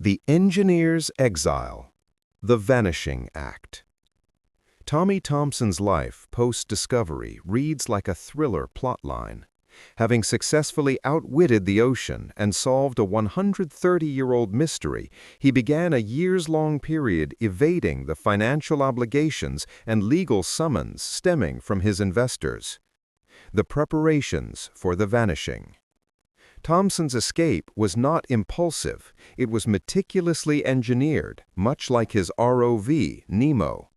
The Engineer's Exile, The Vanishing Act. Tommy Thompson's life post-discovery reads like a thriller plotline. Having successfully outwitted the ocean and solved a 130-year-old mystery, he began a years-long period evading the financial obligations and legal summons stemming from his investors. The preparations for the vanishing. Thompson's escape was not impulsive, it was meticulously engineered, much like his ROV, Nemo.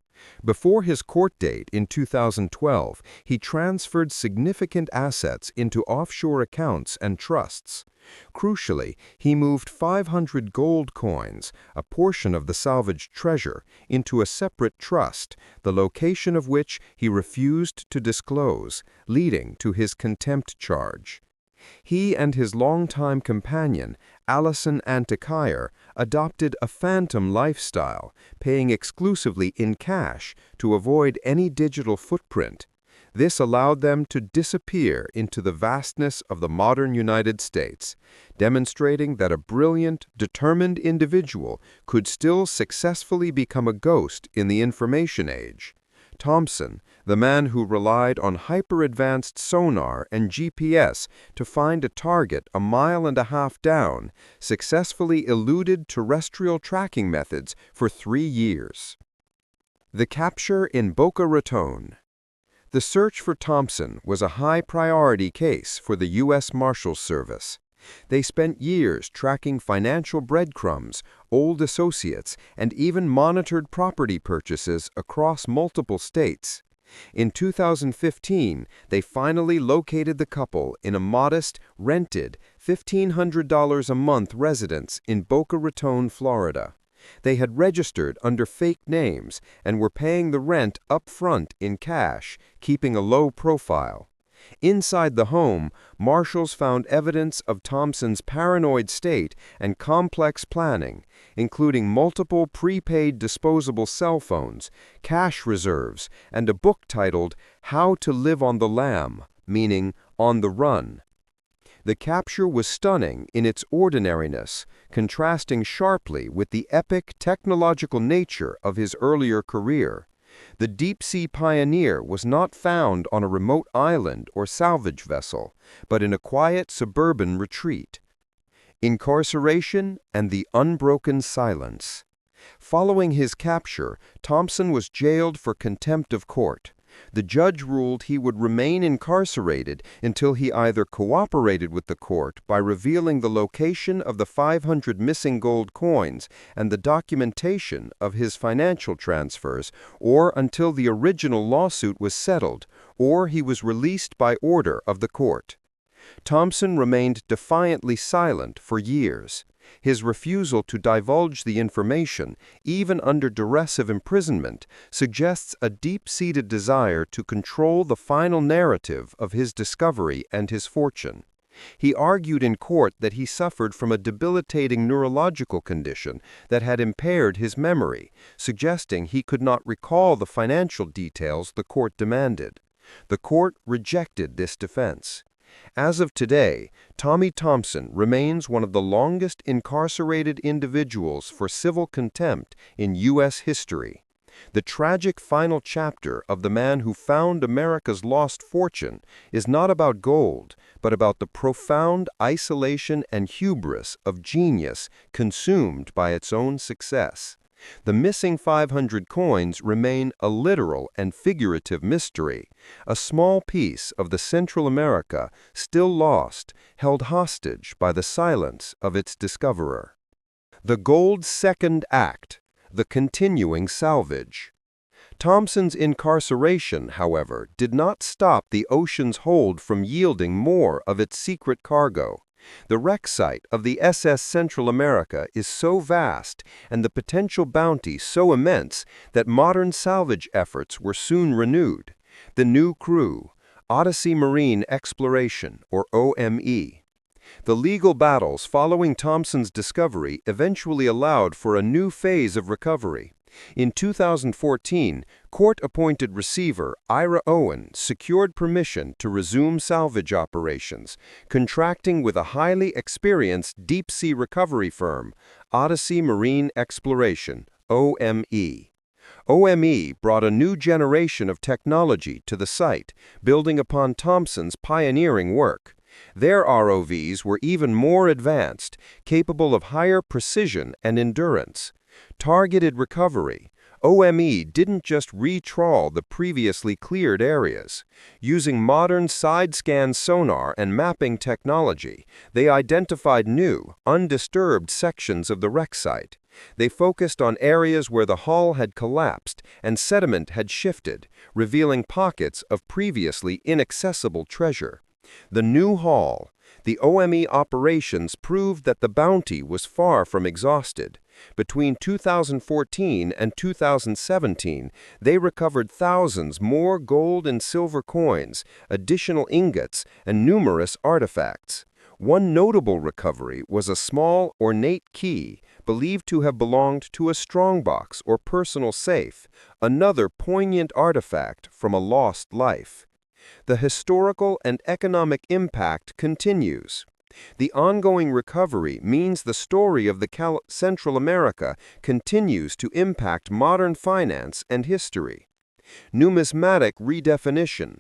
Before his court date in 2012, he transferred significant assets into offshore accounts and trusts. Crucially, he moved 500 gold coins, a portion of the salvaged treasure, into a separate trust, the location of which he refused to disclose, leading to his contempt charge. He and his longtime companion, Alison Antikyre, adopted a phantom lifestyle, paying exclusively in cash to avoid any digital footprint. This allowed them to disappear into the vastness of the modern United States, demonstrating that a brilliant, determined individual could still successfully become a ghost in the information age. Thompson, the man who relied on hyper-advanced sonar and GPS to find a target a mile and a half down, successfully eluded terrestrial tracking methods for 3 years. The capture in Boca Raton. The search for Thompson was a high-priority case for the U.S. Marshals Service. They spent years tracking financial breadcrumbs, old associates, and even monitored property purchases across multiple states. In 2015, they finally located the couple in a modest, rented, $1,500 a month residence in Boca Raton, Florida. They had registered under fake names and were paying the rent up front in cash, keeping a low profile. Inside the home, marshals found evidence of Thompson's paranoid state and complex planning, including multiple prepaid disposable cell phones, cash reserves, and a book titled How to Live on the Lam, meaning on the run. The capture was stunning in its ordinariness, contrasting sharply with the epic technological nature of his earlier career. The deep-sea pioneer was not found on a remote island or salvage vessel, but in a quiet suburban retreat. Incarceration and the unbroken silence. Following his capture, Thompson was jailed for contempt of court. The judge ruled he would remain incarcerated until he either cooperated with the court by revealing the location of the 500 missing gold coins and the documentation of his financial transfers, or until the original lawsuit was settled, or he was released by order of the court. Thompson remained defiantly silent for years. His refusal to divulge the information, even under duress of imprisonment, suggests a deep-seated desire to control the final narrative of his discovery and his fortune. He argued in court that he suffered from a debilitating neurological condition that had impaired his memory, suggesting he could not recall the financial details the court demanded. The court rejected this defense. As of today, Tommy Thompson remains one of the longest incarcerated individuals for civil contempt in U.S. history. The tragic final chapter of the man who found America's lost fortune is not about gold, but about the profound isolation and hubris of genius consumed by its own success. The missing 500 coins remain a literal and figurative mystery, a small piece of the Central America still lost, held hostage by the silence of its discoverer. The Gold's Second Act, the continuing salvage. Thompson's incarceration, however, did not stop the ocean's hold from yielding more of its secret cargo. The wreck site of the SS Central America is so vast and the potential bounty so immense that modern salvage efforts were soon renewed. The new crew, Odyssey Marine Exploration, or OME. The legal battles following Thompson's discovery eventually allowed for a new phase of recovery. In 2014, court-appointed receiver Ira Owen secured permission to resume salvage operations, contracting with a highly experienced deep-sea recovery firm, Odyssey Marine Exploration, OME. OME brought a new generation of technology to the site, building upon Thompson's pioneering work. Their ROVs were even more advanced, capable of higher precision and endurance. Targeted recovery. OME didn't just retrawl the previously cleared areas. Using modern side-scan sonar and mapping technology, they identified new, undisturbed sections of the wreck site. They focused on areas where the hull had collapsed and sediment had shifted, revealing pockets of previously inaccessible treasure. The new haul. The OME operations proved that the bounty was far from exhausted. Between 2014 and 2017, they recovered thousands more gold and silver coins, additional ingots, and numerous artifacts. One notable recovery was a small, ornate key, believed to have belonged to a strongbox or personal safe, another poignant artifact from a lost life. The historical and economic impact continues. The ongoing recovery means the story of the Central America continues to impact modern finance and history. Numismatic redefinition.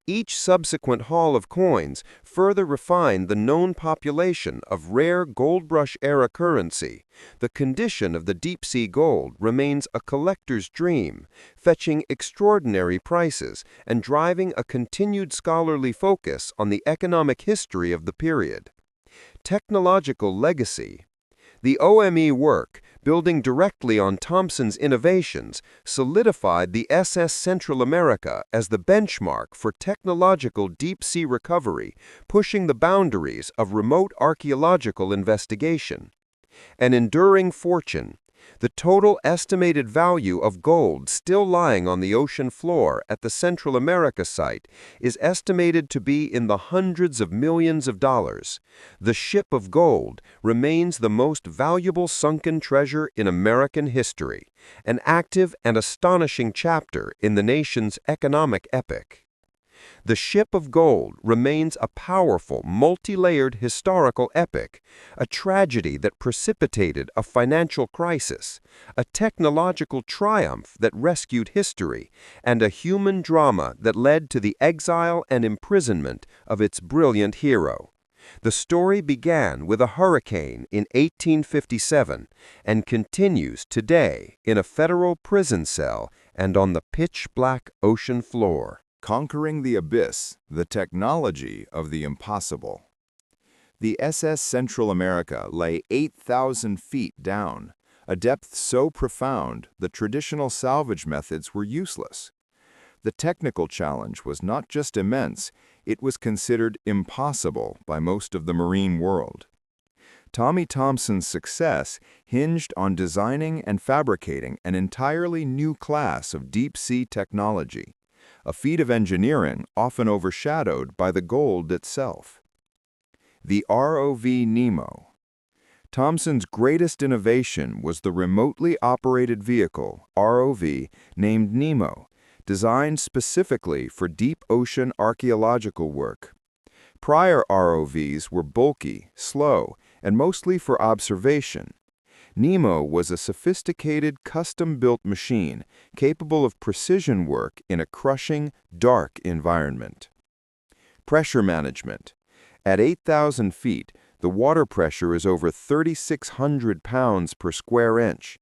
Each subsequent haul of coins further refined the known population of rare Goldrush-era currency. The condition of the deep-sea gold remains a collector's dream, fetching extraordinary prices and driving a continued scholarly focus on the economic history of the period. Technological legacy. The OME work, building directly on Thompson's innovations, solidified the SS Central America as the benchmark for technological deep-sea recovery, pushing the boundaries of remote archaeological investigation. An enduring fortune. The total estimated value of gold still lying on the ocean floor at the Central America site is estimated to be in the hundreds of millions of dollars. The ship of gold remains the most valuable sunken treasure in American history, an active and astonishing chapter in the nation's economic epic. The Ship of Gold remains a powerful, multi-layered historical epic, a tragedy that precipitated a financial crisis, a technological triumph that rescued history, and a human drama that led to the exile and imprisonment of its brilliant hero. The story began with a hurricane in 1857 and continues today in a federal prison cell and on the pitch-black ocean floor. Conquering the abyss, the technology of the impossible. The SS Central America lay 8,000 feet down, a depth so profound that traditional salvage methods were useless. The technical challenge was not just immense, it was considered impossible by most of the marine world. Tommy Thompson's success hinged on designing and fabricating an entirely new class of deep-sea technology, a feat of engineering often overshadowed by the gold itself. The ROV Nemo. Thompson's greatest innovation was the remotely operated vehicle, ROV, named Nemo, designed specifically for deep ocean archaeological work. Prior ROVs were bulky, slow, and mostly for observation. Nemo was a sophisticated, custom-built machine capable of precision work in a crushing, dark environment. Pressure management. At 8,000 feet, the water pressure is over 3,600 pounds per square inch.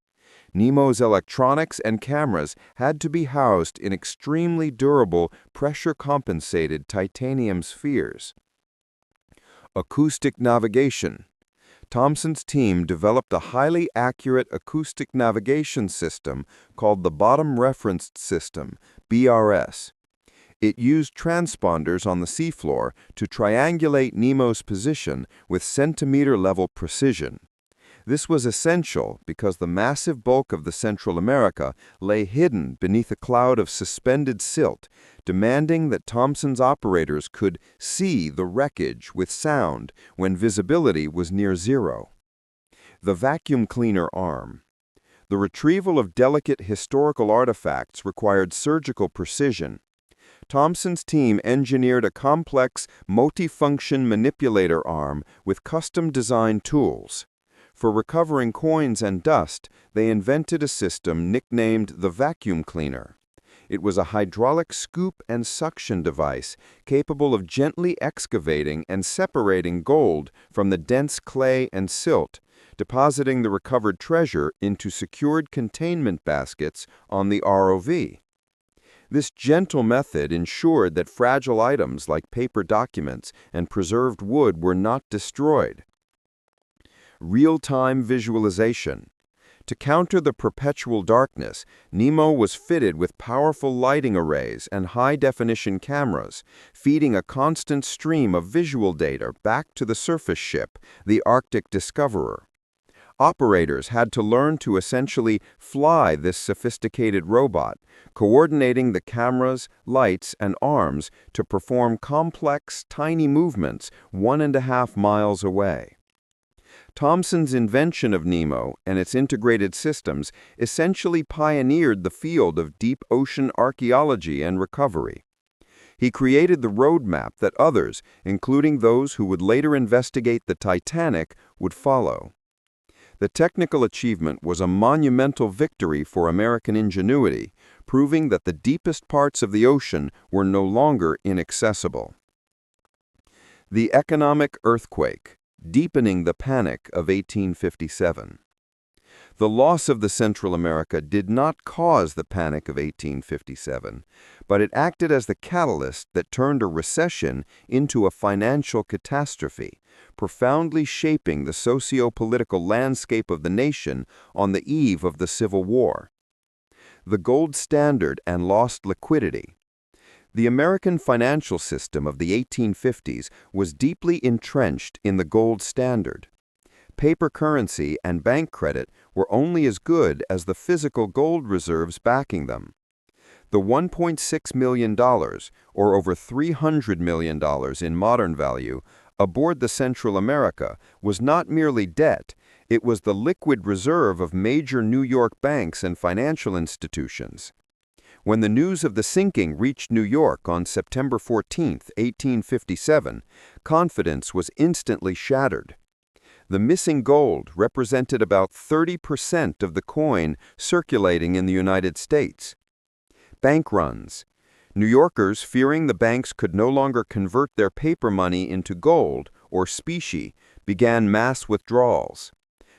Nemo's electronics and cameras had to be housed in extremely durable, pressure-compensated titanium spheres. Acoustic navigation. Thompson's team developed a highly accurate acoustic navigation system called the Bottom Referenced System, BRS. It used transponders on the seafloor to triangulate Nemo's position with centimeter-level precision. This was essential because the massive bulk of the Central America lay hidden beneath a cloud of suspended silt, demanding that Thompson's operators could see the wreckage with sound when visibility was near zero. The vacuum cleaner arm. The retrieval of delicate historical artifacts required surgical precision. Thompson's team engineered a complex, multifunction manipulator arm with custom-designed tools. For recovering coins and dust, they invented a system nicknamed the vacuum cleaner. It was a hydraulic scoop and suction device capable of gently excavating and separating gold from the dense clay and silt, depositing the recovered treasure into secured containment baskets on the ROV. This gentle method ensured that fragile items like paper documents and preserved wood were not destroyed. Real-time visualization. To counter the perpetual darkness, Nemo was fitted with powerful lighting arrays and high-definition cameras, feeding a constant stream of visual data back to the surface ship, the Arctic Discoverer. Operators had to learn to essentially fly this sophisticated robot, coordinating the cameras, lights, and arms to perform complex, tiny movements 1.5 miles away. Thomson's invention of Nemo and its integrated systems essentially pioneered the field of deep ocean archaeology and recovery. He created the roadmap that others, including those who would later investigate the Titanic, would follow. The technical achievement was a monumental victory for American ingenuity, proving that the deepest parts of the ocean were no longer inaccessible. The economic earthquake, deepening the panic of 1857. The loss of the Central America did not cause the panic of 1857, but it acted as the catalyst that turned a recession into a financial catastrophe, profoundly shaping the socio-political landscape of the nation on the eve of the Civil War. The gold standard and lost liquidity. The American financial system of the 1850s was deeply entrenched in the gold standard. Paper currency and bank credit were only as good as the physical gold reserves backing them. The $1.6 million, or over $300 million in modern value, aboard the Central America was not merely debt, it was the liquid reserve of major New York banks and financial institutions. When the news of the sinking reached New York on September 14, 1857, confidence was instantly shattered. The missing gold represented about 30% of the coin circulating in the United States. Bank runs. New Yorkers, fearing the banks could no longer convert their paper money into gold, or specie, began mass withdrawals.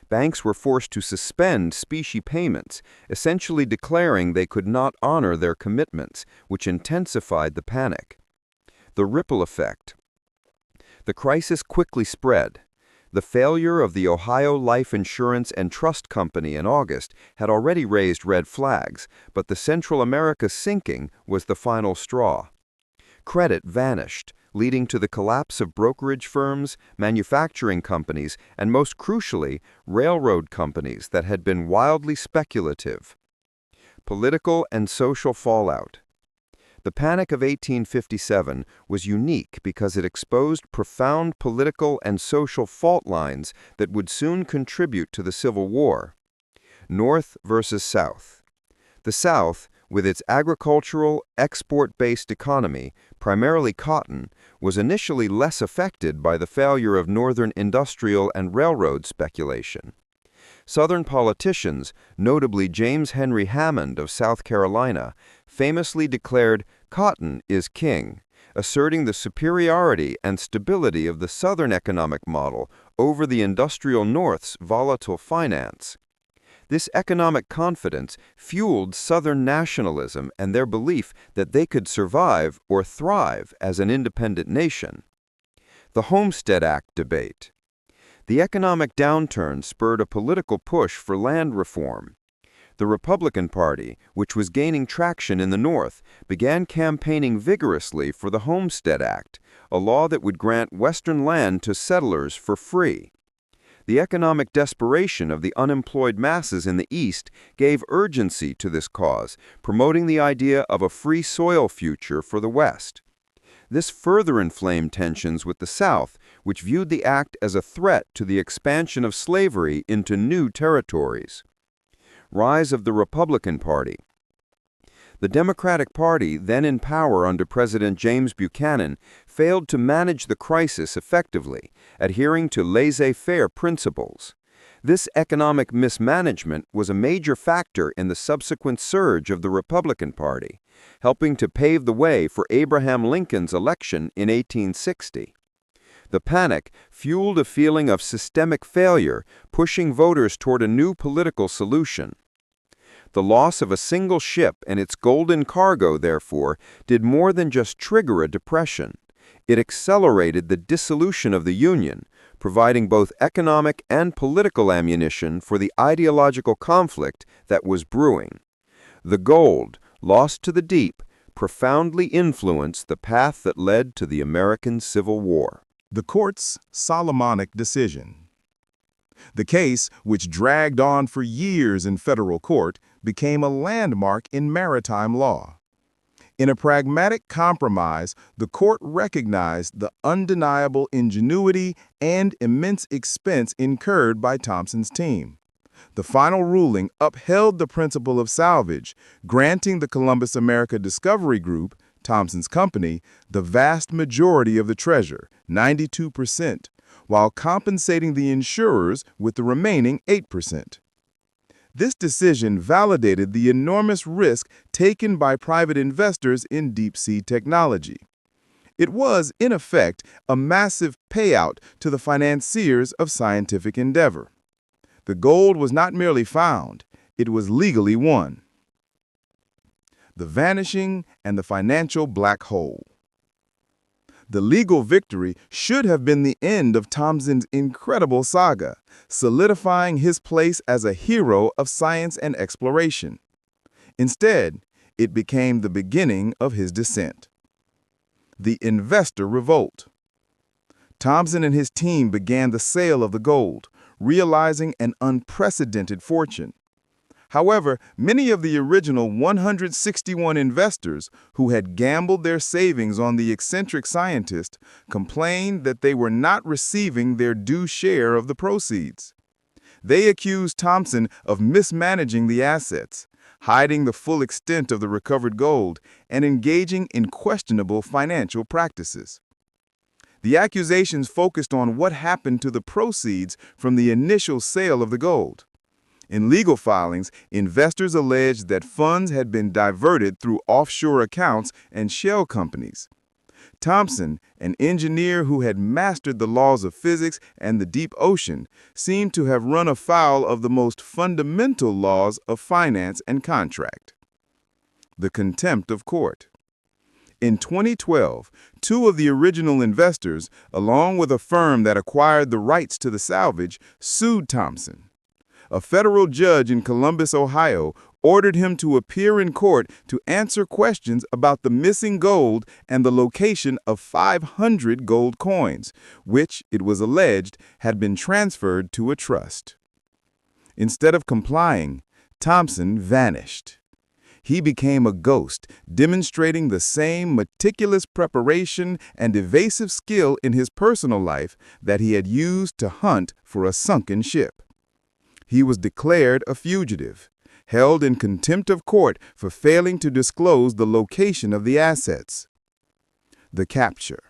Banks were forced to suspend specie payments, essentially declaring they could not honor their commitments, which intensified the panic. The ripple effect. The crisis quickly spread. The failure of the Ohio Life Insurance and Trust Company in August had already raised red flags, but the Central America sinking was the final straw. Credit vanished, leading to the collapse of brokerage firms, manufacturing companies, and most crucially, railroad companies that had been wildly speculative. Political and social fallout. The Panic of 1857 was unique because it exposed profound political and social fault lines that would soon contribute to the Civil War. North versus South. The South, with its agricultural, export-based economy, primarily cotton, was initially less affected by the failure of Northern industrial and railroad speculation. Southern politicians, notably James Henry Hammond of South Carolina, famously declared, "Cotton is king," asserting the superiority and stability of the Southern economic model over the industrial North's volatile finance. This economic confidence fueled Southern nationalism and their belief that they could survive or thrive as an independent nation. The Homestead Act debate. The economic downturn spurred a political push for land reform. The Republican Party, which was gaining traction in the North, began campaigning vigorously for the Homestead Act, a law that would grant Western land to settlers for free. The economic desperation of the unemployed masses in the East gave urgency to this cause, promoting the idea of a free soil future for the West. This further inflamed tensions with the South, which viewed the act as a threat to the expansion of slavery into new territories. rise of the Republican Party. The Democratic Party, then in power under President James Buchanan, failed to manage the crisis effectively, adhering to laissez-faire principles. This economic mismanagement was a major factor in the subsequent surge of the Republican Party, helping to pave the way for Abraham Lincoln's election in 1860. The panic fueled a feeling of systemic failure, pushing voters toward a new political solution. The loss of a single ship and its golden cargo, therefore, did more than just trigger a depression. It accelerated the dissolution of the Union, providing both economic and political ammunition for the ideological conflict that was brewing. The gold, lost to the deep, profoundly influenced the path that led to the American Civil War. The court's Solomonic decision. The case, which dragged on for years in federal court, became a landmark in maritime law. In a pragmatic compromise, the court recognized the undeniable ingenuity and immense expense incurred by Thompson's team. The final ruling upheld the principle of salvage, granting the Columbus America Discovery Group, Thompson's company, the vast majority of the treasure, 92%, while compensating the insurers with the remaining 8%. This decision validated the enormous risk taken by private investors in deep-sea technology. It was, in effect, a massive payout to the financiers of scientific endeavor. The gold was not merely found, it was legally won. The vanishing and the financial black hole. The legal victory should have been the end of Thompson's incredible saga, solidifying his place as a hero of science and exploration. Instead, it became the beginning of his descent. The investor revolt. Thompson and his team began the sale of the gold, realizing an unprecedented fortune. However, many of the original 161 investors who had gambled their savings on the eccentric scientist complained that they were not receiving their due share of the proceeds. They accused Thompson of mismanaging the assets, hiding the full extent of the recovered gold, and engaging in questionable financial practices. The accusations focused on what happened to the proceeds from the initial sale of the gold. In legal filings, investors alleged that funds had been diverted through offshore accounts and shell companies. Thompson, an engineer who had mastered the laws of physics and the deep ocean, seemed to have run afoul of the most fundamental laws of finance and contract. The contempt of court. In 2012, two of the original investors, along with a firm that acquired the rights to the salvage, sued Thompson. A federal judge in Columbus, Ohio, ordered him to appear in court to answer questions about the missing gold and the location of 500 gold coins, which, it was alleged, had been transferred to a trust. Instead of complying, Thompson vanished. He became a ghost, demonstrating the same meticulous preparation and evasive skill in his personal life that he had used to hunt for a sunken ship. He was declared a fugitive, held in contempt of court for failing to disclose the location of the assets. The capture.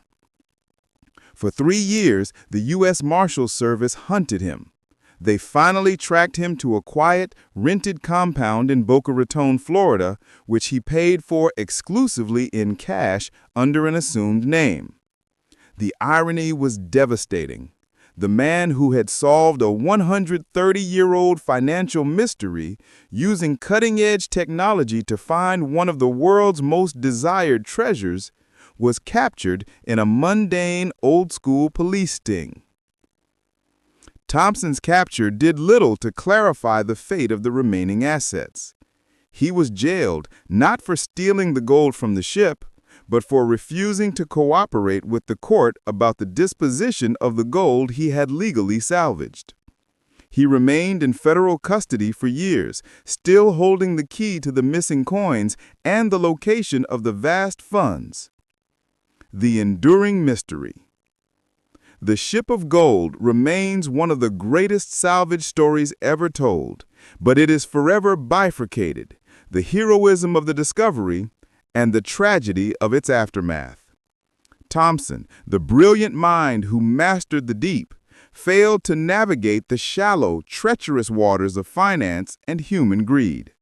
For 3 years, the U.S. Marshals Service hunted him. They finally tracked him to a quiet, rented compound in Boca Raton, Florida, which he paid for exclusively in cash under an assumed name. The irony was devastating. The man who had solved a 130-year-old financial mystery using cutting-edge technology to find one of the world's most desired treasures was captured in a mundane, old-school police sting. Thompson's capture did little to clarify the fate of the remaining assets. He was jailed not for stealing the gold from the ship, but for refusing to cooperate with the court about the disposition of the gold he had legally salvaged. He remained in federal custody for years, still holding the key to the missing coins and the location of the vast funds. The enduring mystery. The Ship of Gold remains one of the greatest salvage stories ever told, but it is forever bifurcated, the heroism of the discovery and the tragedy of its aftermath. Thompson, the brilliant mind who mastered the deep, failed to navigate the shallow, treacherous waters of finance and human greed.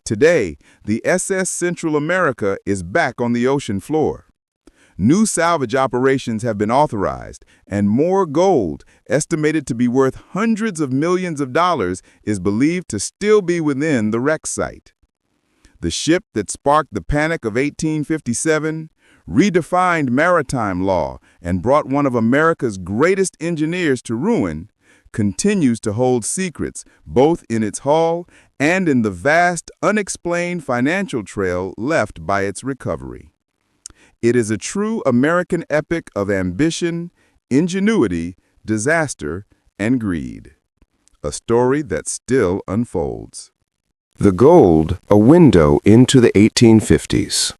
Today, the SS Central America is back on the ocean floor. New salvage operations have been authorized, and more gold, estimated to be worth hundreds of millions of dollars, is believed to still be within the wreck site. The ship that sparked the Panic of 1857, redefined maritime law, and brought one of America's greatest engineers to ruin, continues to hold secrets both in its hull and in the vast, unexplained financial trail left by its recovery. It is a true American epic of ambition, ingenuity, disaster, and greed. A story that still unfolds. The Gold, a window into the 1850s.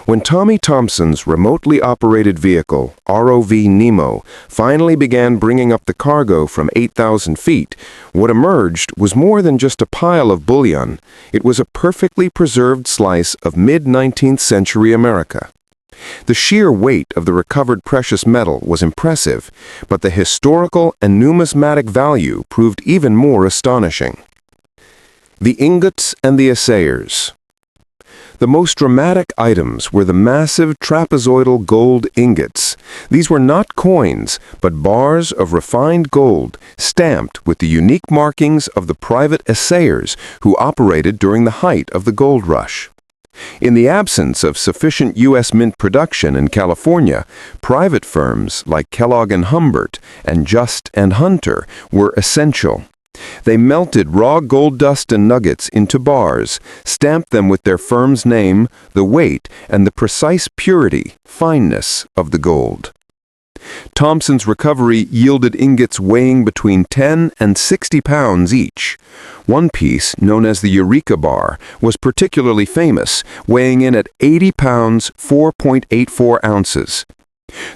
When Tommy Thompson's remotely operated vehicle, ROV Nemo, finally began bringing up the cargo from 8,000 feet, what emerged was more than just a pile of bullion. It was a perfectly preserved slice of mid-19th century America. The sheer weight of the recovered precious metal was impressive, but the historical and numismatic value proved even more astonishing. The ingots and the assayers. The most dramatic items were the massive trapezoidal gold ingots. These were not coins, but bars of refined gold, stamped with the unique markings of the private assayers who operated during the height of the gold rush. In the absence of sufficient U.S. mint production in California, private firms like Kellogg and Humbert and Just and Hunter were essential. They melted raw gold dust and nuggets into bars, stamped them with their firm's name, the weight, and the precise purity, fineness of the gold. Thompson's recovery yielded ingots weighing between 10 and 60 pounds each. One piece, known as the Eureka Bar, was particularly famous, weighing in at 80 pounds, 4.84 ounces.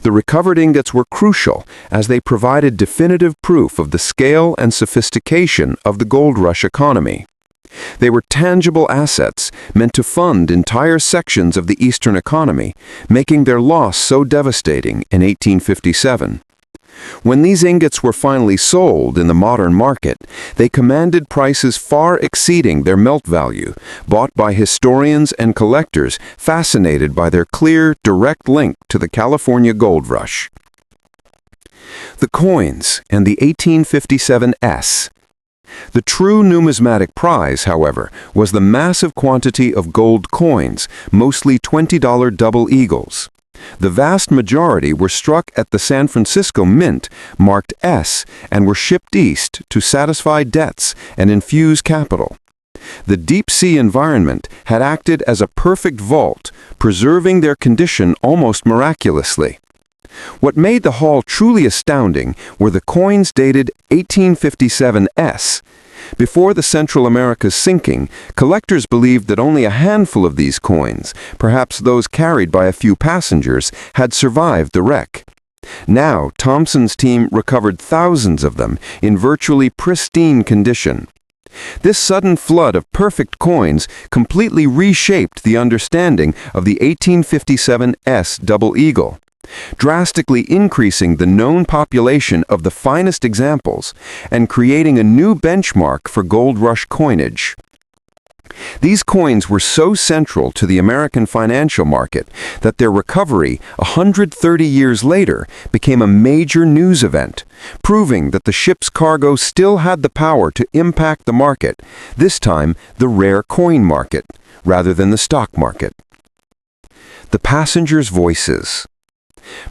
The recovered ingots were crucial as they provided definitive proof of the scale and sophistication of the gold rush economy. They were tangible assets meant to fund entire sections of the Eastern economy, making their loss so devastating in 1857. When these ingots were finally sold in the modern market, they commanded prices far exceeding their melt value, bought by historians and collectors fascinated by their clear, direct link to the California gold rush. The coins and the 1857 S. The true numismatic prize, however, was the massive quantity of gold coins, mostly $20 double eagles. The vast majority were struck at the San Francisco Mint, marked S, and were shipped east to satisfy debts and infuse capital. The deep-sea environment had acted as a perfect vault, preserving their condition almost miraculously. What made the haul truly astounding were the coins dated 1857 S. Before the Central America's sinking, collectors believed that only a handful of these coins, perhaps those carried by a few passengers, had survived the wreck. Now, Thompson's team recovered thousands of them in virtually pristine condition. This sudden flood of perfect coins completely reshaped the understanding of the 1857 S Double Eagle, drastically increasing the known population of the finest examples and creating a new benchmark for gold rush coinage. These coins were so central to the American financial market that their recovery 130 years later became a major news event, proving that the ship's cargo still had the power to impact the market, this time the rare coin market, rather than the stock market. The passengers' voices.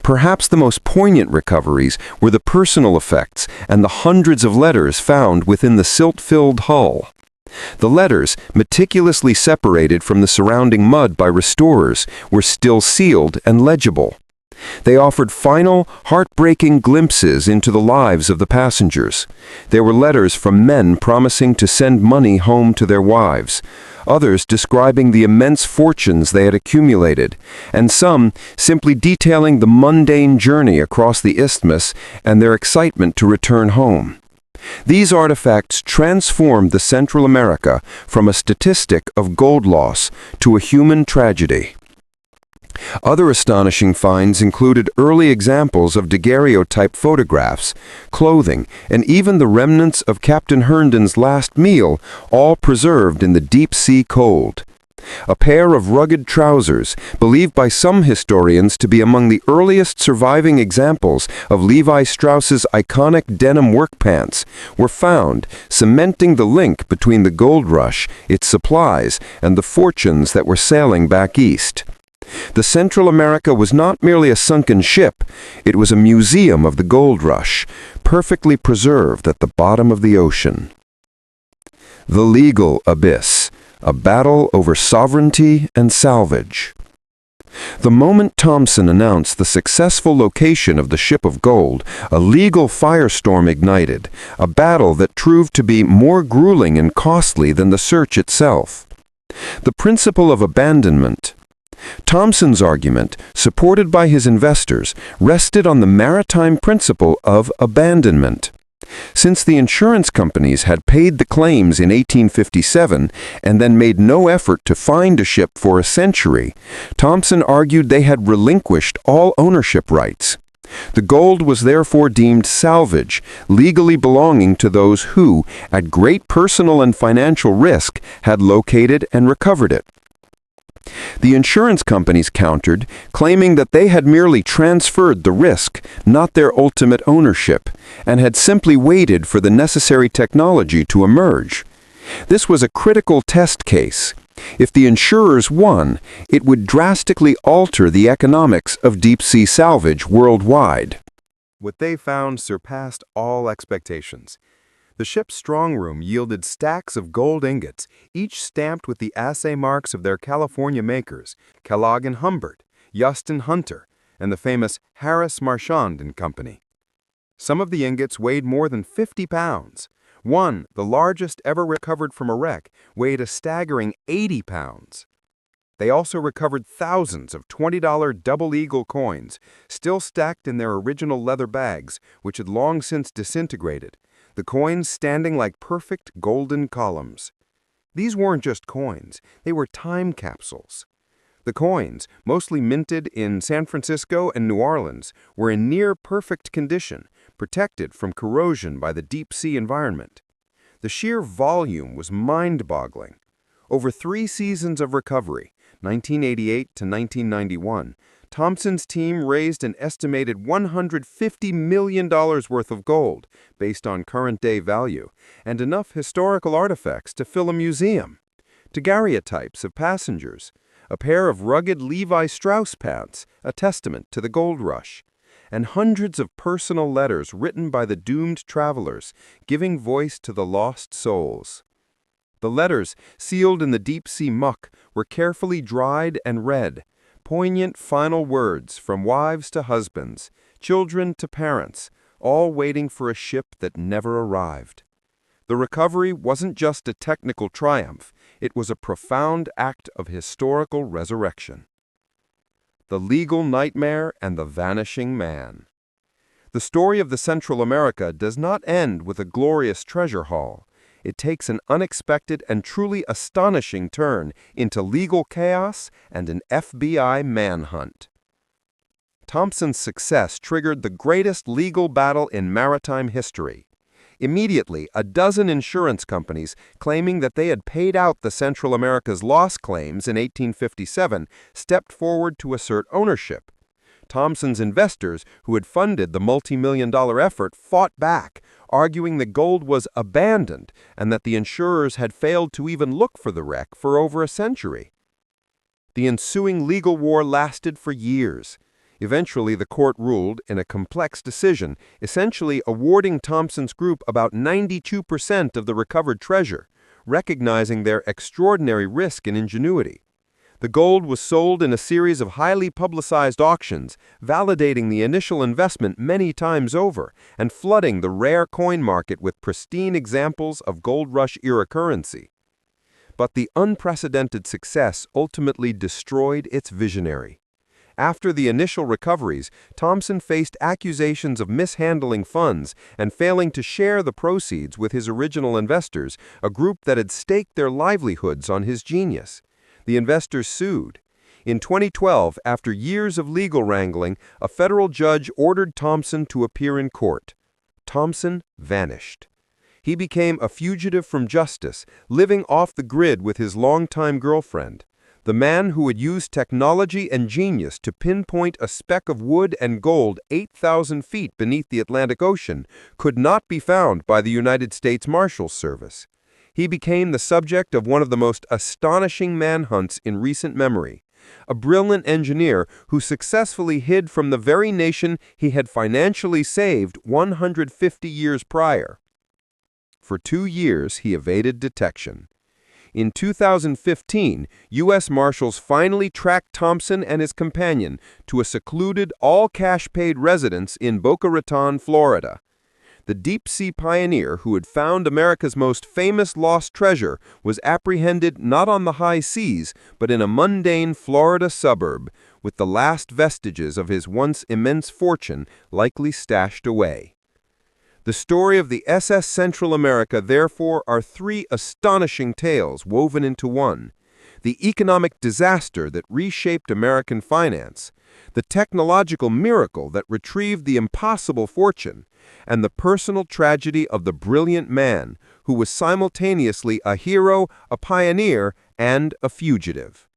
Perhaps the most poignant recoveries were the personal effects and the hundreds of letters found within the silt-filled hull. The letters, meticulously separated from the surrounding mud by restorers, were still sealed and legible. They offered final, heartbreaking glimpses into the lives of the passengers. There were letters from men promising to send money home to their wives, others describing the immense fortunes they had accumulated, and some simply detailing the mundane journey across the isthmus and their excitement to return home. These artifacts transformed the Central America from a statistic of gold loss to a human tragedy. Other astonishing finds included early examples of daguerreotype photographs, clothing, and even the remnants of Captain Herndon's last meal, all preserved in the deep-sea cold. A pair of rugged trousers, believed by some historians to be among the earliest surviving examples of Levi Strauss's iconic denim work pants, were found, cementing the link between the gold rush, its supplies, and the fortunes that were sailing back east. The Central America was not merely a sunken ship, it was a museum of the gold rush, perfectly preserved at the bottom of the ocean. The legal abyss, a battle over sovereignty and salvage. The moment Thompson announced the successful location of the ship of gold, a legal firestorm ignited, a battle that proved to be more grueling and costly than the search itself. The principle of abandonment. Thompson's argument, supported by his investors, rested on the maritime principle of abandonment. Since the insurance companies had paid the claims in 1857 and then made no effort to find a ship for a century, Thompson argued they had relinquished all ownership rights. The gold was therefore deemed salvage, legally belonging to those who, at great personal and financial risk, had located and recovered it. The insurance companies countered, claiming that they had merely transferred the risk, not their ultimate ownership, and had simply waited for the necessary technology to emerge. This was a critical test case. If the insurers won, it would drastically alter the economics of deep-sea salvage worldwide. What they found surpassed all expectations. The ship's strong room yielded stacks of gold ingots, each stamped with the assay marks of their California makers, Kellogg and Humbert, Yust and Hunter, and the famous Harris Marchand and Company. Some of the ingots weighed more than 50 pounds. One, the largest ever recovered from a wreck, weighed a staggering 80 pounds. They also recovered thousands of $20 double eagle coins, still stacked in their original leather bags, which had long since disintegrated, the coins standing like perfect golden columns. These weren't just coins, they were time capsules. The coins, mostly minted in San Francisco and New Orleans, were in near-perfect condition, protected from corrosion by the deep-sea environment. The sheer volume was mind-boggling. Over 3 seasons of recovery, 1988 to 1991, Thompson's team raised an estimated $150 million worth of gold, based on current-day value, and enough historical artifacts to fill a museum. Daguerreotypes of passengers, a pair of rugged Levi Strauss pants, a testament to the gold rush, and hundreds of personal letters written by the doomed travelers, giving voice to the lost souls. The letters, sealed in the deep-sea muck, were carefully dried and read, poignant final words from wives to husbands, children to parents, all waiting for a ship that never arrived. The recovery wasn't just a technical triumph, it was a profound act of historical resurrection. The legal nightmare and the vanishing man. The story of the Central America does not end with a glorious treasure haul. It takes an unexpected and truly astonishing turn into legal chaos and an FBI manhunt. Thompson's success triggered the greatest legal battle in maritime history. Immediately, a dozen insurance companies, claiming that they had paid out the Central America's loss claims in 1857, stepped forward to assert ownership. Thompson's investors, who had funded the multi-million-dollar effort, fought back, arguing the gold was abandoned and that the insurers had failed to even look for the wreck for over a century. The ensuing legal war lasted for years. Eventually, the court ruled, in a complex decision, essentially awarding Thompson's group about 92% of the recovered treasure, recognizing their extraordinary risk and ingenuity. The gold was sold in a series of highly publicized auctions, validating the initial investment many times over and flooding the rare coin market with pristine examples of gold rush-era currency. But the unprecedented success ultimately destroyed its visionary. After the initial recoveries, Thompson faced accusations of mishandling funds and failing to share the proceeds with his original investors, a group that had staked their livelihoods on his genius. The investors sued. In 2012, after years of legal wrangling, a federal judge ordered Thompson to appear in court. Thompson vanished. He became a fugitive from justice, living off the grid with his longtime girlfriend. The man who had used technology and genius to pinpoint a speck of wood and gold 8,000 feet beneath the Atlantic Ocean could not be found by the United States Marshals Service. He became the subject of one of the most astonishing manhunts in recent memory. A brilliant engineer who successfully hid from the very nation he had financially saved 150 years prior. For 2 years, he evaded detection. In 2015, U.S. Marshals finally tracked Thompson and his companion to a secluded, all-cash-paid residence in Boca Raton, Florida. The deep-sea pioneer who had found America's most famous lost treasure was apprehended not on the high seas, but in a mundane Florida suburb, with the last vestiges of his once immense fortune likely stashed away. The story of the SS Central America, therefore, are 3 astonishing tales woven into one: the economic disaster that reshaped American finance, the technological miracle that retrieved the impossible fortune, and the personal tragedy of the brilliant man who was simultaneously a hero, a pioneer, and a fugitive.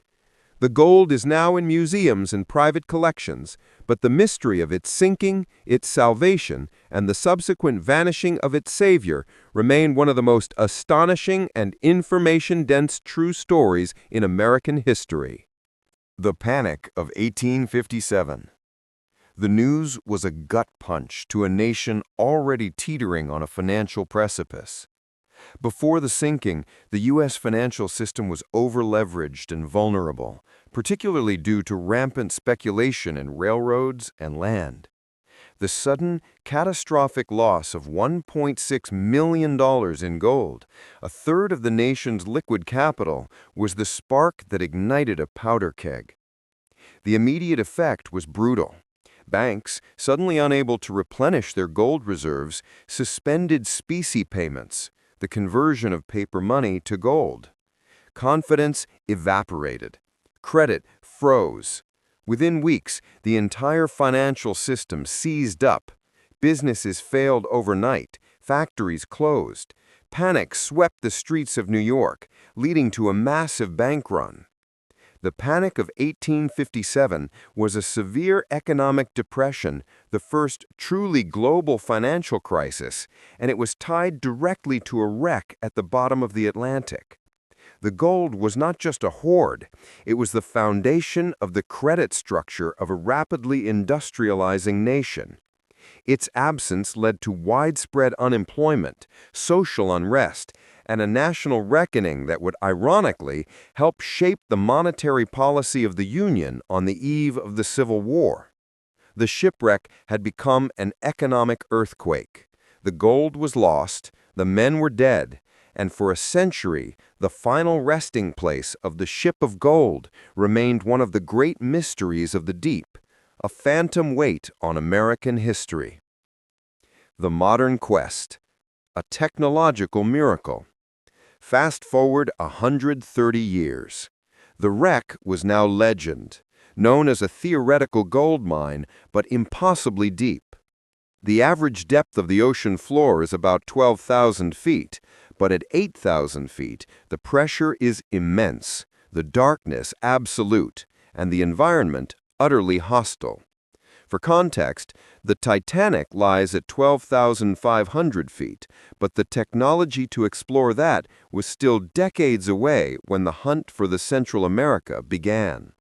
The gold is now in museums and private collections, but the mystery of its sinking, its salvation, and the subsequent vanishing of its savior remain one of the most astonishing and information-dense true stories in American history. The Panic of 1857. The news was a gut punch to a nation already teetering on a financial precipice. Before the sinking, the U.S. financial system was over-leveraged and vulnerable, particularly due to rampant speculation in railroads and land. The sudden, catastrophic loss of $1.6 million in gold, a third of the nation's liquid capital, was the spark that ignited a powder keg. The immediate effect was brutal. Banks, suddenly unable to replenish their gold reserves, suspended specie payments, the conversion of paper money to gold. Confidence evaporated. Credit froze. Within weeks, the entire financial system seized up. Businesses failed overnight. Factories closed. Panic swept the streets of New York, leading to a massive bank run. The Panic of 1857 was a severe economic depression, the first truly global financial crisis, and it was tied directly to a wreck at the bottom of the Atlantic. The gold was not just a hoard, it was the foundation of the credit structure of a rapidly industrializing nation. Its absence led to widespread unemployment, social unrest, and a national reckoning that would ironically help shape the monetary policy of the Union on the eve of the Civil War. The shipwreck had become an economic earthquake. The gold was lost, the men were dead, and for a century, the final resting place of the ship of gold remained one of the great mysteries of the deep, a phantom weight on American history. The modern quest, a technological miracle. Fast forward 130 years. The wreck was now legend, known as a theoretical gold mine, but impossibly deep. The average depth of the ocean floor is about 12,000 feet, but at 8,000 feet, the pressure is immense, the darkness absolute, and the environment utterly hostile. For context, the Titanic lies at 12,500 feet, but the technology to explore that was still decades away when the hunt for the Central America began.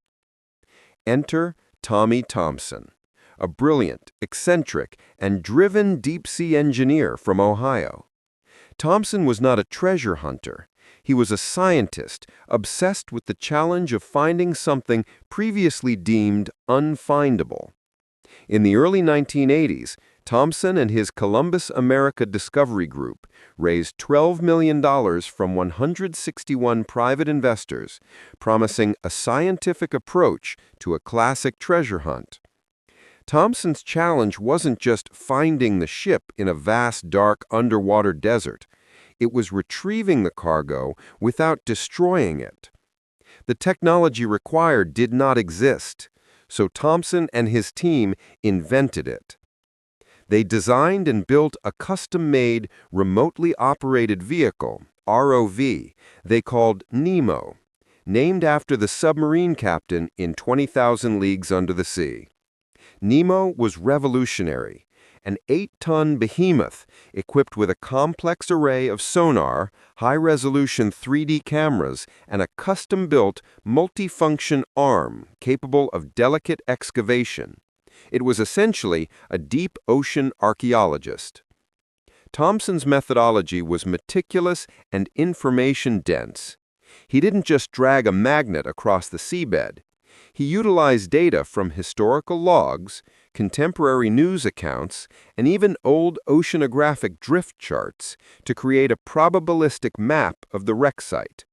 Enter Tommy Thompson, a brilliant, eccentric, and driven deep-sea engineer from Ohio. Thompson was not a treasure hunter. He was a scientist, obsessed with the challenge of finding something previously deemed unfindable. In the early 1980s, Thompson and his Columbus America Discovery Group raised $12 million from 161 private investors, promising a scientific approach to a classic treasure hunt. Thompson's challenge wasn't just finding the ship in a vast, dark, underwater desert. It was retrieving the cargo without destroying it. The technology required did not exist, so Thompson and his team invented it. They designed and built a custom-made, remotely operated vehicle, ROV, they called Nemo, named after the submarine captain in 20,000 Leagues Under the Sea. Nemo was revolutionary, an 8-ton behemoth equipped with a complex array of sonar, high-resolution 3D cameras, and a custom-built, multifunction arm capable of delicate excavation. It was essentially a deep ocean archaeologist. Thompson's methodology was meticulous and information-dense. He didn't just drag a magnet across the seabed. He utilized data from historical logs, contemporary news accounts, and even old oceanographic drift charts to create a probabilistic map of the wreck site.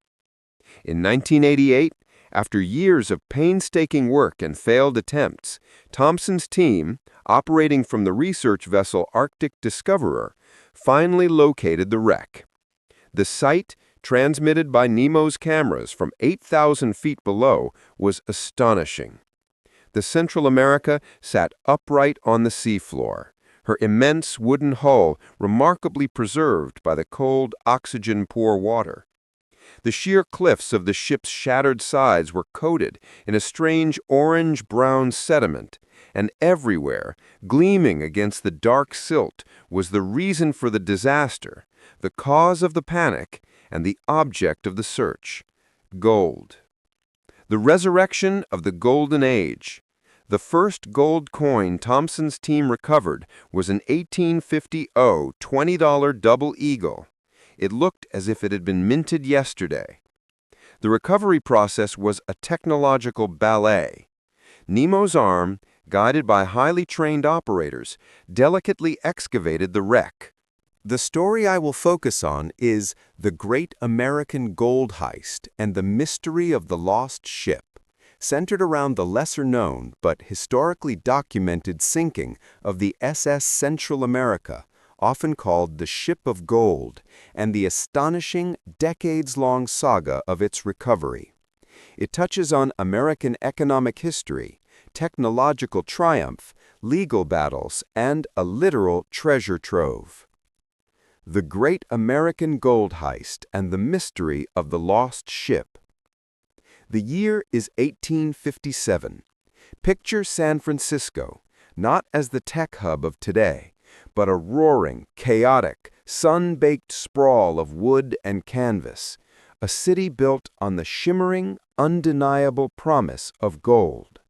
In 1988, after years of painstaking work and failed attempts, Thompson's team, operating from the research vessel Arctic Discoverer, finally located the wreck. The site, transmitted by Nemo's cameras from 8,000 feet below, was astonishing. The Central America sat upright on the seafloor, her immense wooden hull remarkably preserved by the cold, oxygen-poor water. The sheer cliffs of the ship's shattered sides were coated in a strange orange-brown sediment, and everywhere, gleaming against the dark silt, was the reason for the disaster, the cause of the panic, and the object of the search: gold. The resurrection of the Golden Age. The first gold coin Thompson's team recovered was an 1850 $20 double eagle. It looked as if it had been minted yesterday. The recovery process was a technological ballet. Nemo's arm, guided by highly trained operators, delicately excavated the wreck. The story I will focus on is the Great American Gold Heist and the Mystery of the Lost Ship, centered around the lesser-known but historically documented sinking of the SS Central America, often called the Ship of Gold, and the astonishing, decades-long saga of its recovery. It touches on American economic history, technological triumph, legal battles, and a literal treasure trove. The Great American Gold Heist and the Mystery of the Lost Ship. The year is 1857. Picture San Francisco, not as the tech hub of today, but a roaring, chaotic, sun-baked sprawl of wood and canvas, a city built on the shimmering, undeniable promise of gold.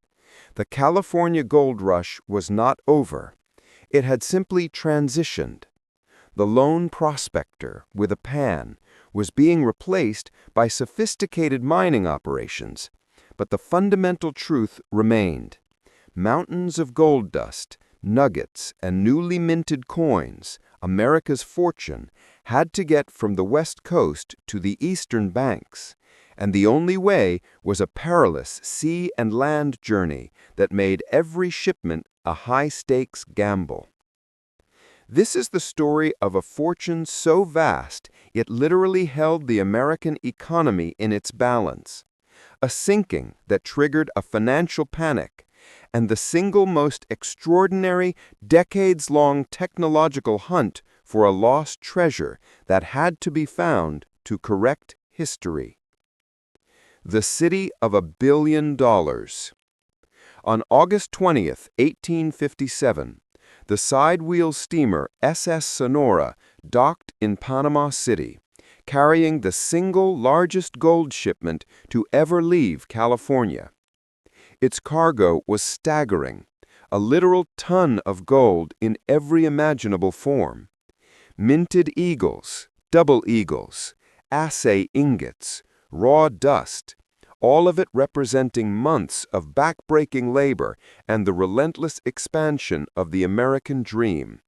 The California gold rush was not over. It had simply transitioned. The lone prospector, with a pan, was being replaced by sophisticated mining operations, but the fundamental truth remained. Mountains of gold dust, nuggets, and newly minted coins, America's fortune, had to get from the West Coast to the eastern banks, and the only way was a perilous sea and land journey that made every shipment a high-stakes gamble. This is the story of a fortune so vast it literally held the American economy in its balance, a sinking that triggered a financial panic, and the single most extraordinary, decades-long technological hunt for a lost treasure that had to be found to correct history. The City of $1 Billion. On August 20th, 1857, the sidewheel steamer SS Sonora docked in Panama City, carrying the single largest gold shipment to ever leave California. Its cargo was staggering, a literal ton of gold in every imaginable form. Minted eagles, double eagles, assay ingots, raw dust, all of it representing months of back-breaking labor and the relentless expansion of the American dream.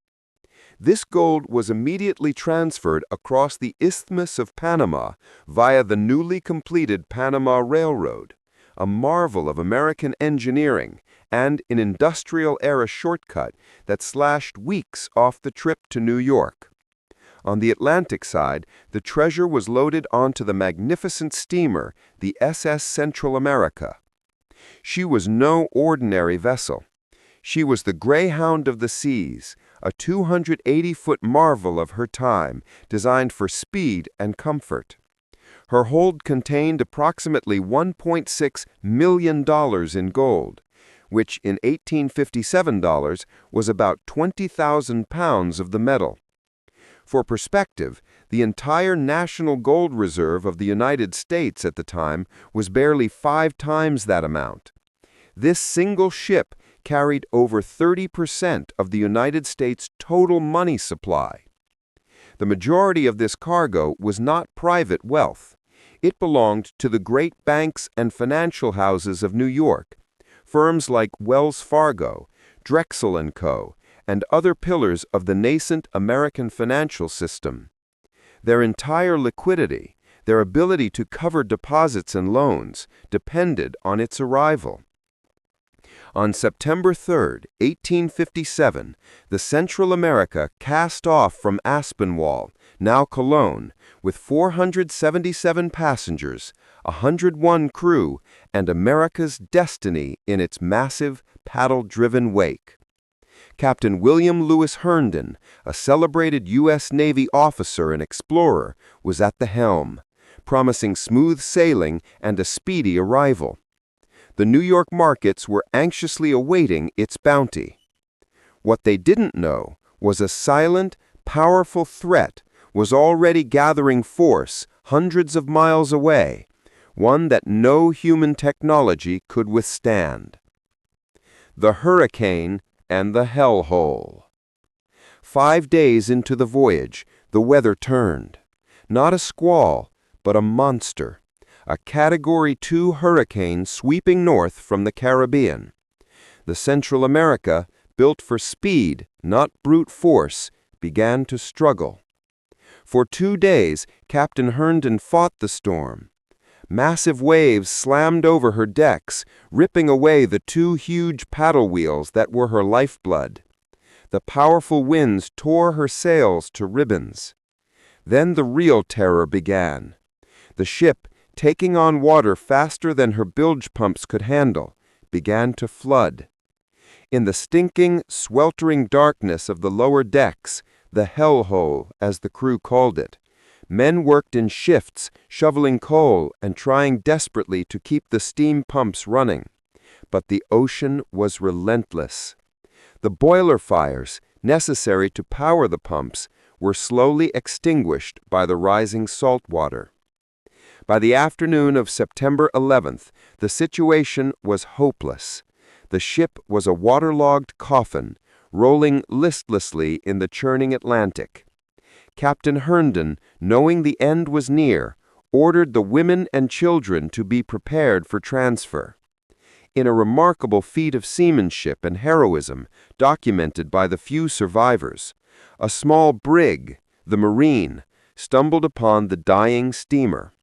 This gold was immediately transferred across the Isthmus of Panama via the newly completed Panama Railroad, a marvel of American engineering and an industrial-era shortcut that slashed weeks off the trip to New York. On the Atlantic side, the treasure was loaded onto the magnificent steamer, the SS Central America. She was no ordinary vessel. She was the greyhound of the seas, a 280-foot marvel of her time, designed for speed and comfort. Her hold contained approximately $1.6 million in gold, which in 1857 dollars was about 20,000 pounds of the metal. For perspective, the entire national gold reserve of the United States at the time was barely 5 times that amount. This single ship carried over 30% of the United States' total money supply. The majority of this cargo was not private wealth. It belonged to the great banks and financial houses of New York, firms like Wells Fargo, Drexel & Co., and other pillars of the nascent American financial system. Their entire liquidity, their ability to cover deposits and loans, depended on its arrival. On September 3, 1857, the Central America cast off from Aspinwall, now Cologne, with 477 passengers, 101 crew, and America's destiny in its massive, paddle-driven wake. Captain William Lewis Herndon, a celebrated U.S. Navy officer and explorer, was at the helm, promising smooth sailing and a speedy arrival. The New York markets were anxiously awaiting its bounty. What they didn't know was a silent, powerful threat was already gathering force hundreds of miles away, one that no human technology could withstand. The hurricane and the hellhole. 5 days into the voyage, the weather turned. Not a squall, but a monster. A Category 2 hurricane sweeping north from the Caribbean. The Central America, built for speed, not brute force, began to struggle. For 2 days, Captain Herndon fought the storm. Massive waves slammed over her decks, ripping away the 2 huge paddle wheels that were her lifeblood. The powerful winds tore her sails to ribbons. Then the real terror began. The ship, taking on water faster than her bilge pumps could handle, began to flood. In the stinking, sweltering darkness of the lower decks, the hellhole, as the crew called it, men worked in shifts, shoveling coal and trying desperately to keep the steam pumps running. But the ocean was relentless. The boiler fires, necessary to power the pumps, were slowly extinguished by the rising salt water. By the afternoon of September 11th, the situation was hopeless. The ship was a waterlogged coffin, rolling listlessly in the churning Atlantic. Captain Herndon, knowing the end was near, ordered the women and children to be prepared for transfer. In a remarkable feat of seamanship and heroism documented by the few survivors, a small brig, the Marine, stumbled upon the dying steamer.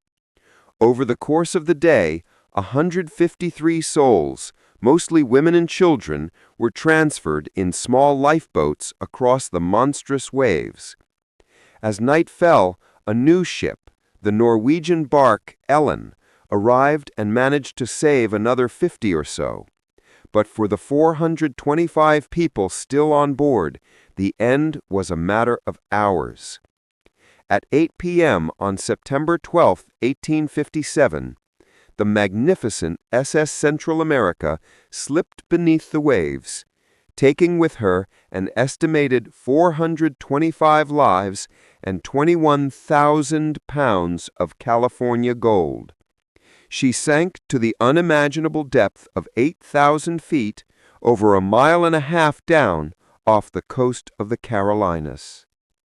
Over the course of the day, 153 souls, mostly women and children, were transferred in small lifeboats across the monstrous waves. As night fell, a new ship, the Norwegian bark Ellen, arrived and managed to save another 50 or so. But for the 425 people still on board, the end was a matter of hours. At 8 p.m. on September 12, 1857, the magnificent SS Central America slipped beneath the waves, taking with her an estimated 425 lives and 21,000 pounds of California gold. She sank to the unimaginable depth of 8,000 feet, over a mile and a half down, off the coast of the Carolinas.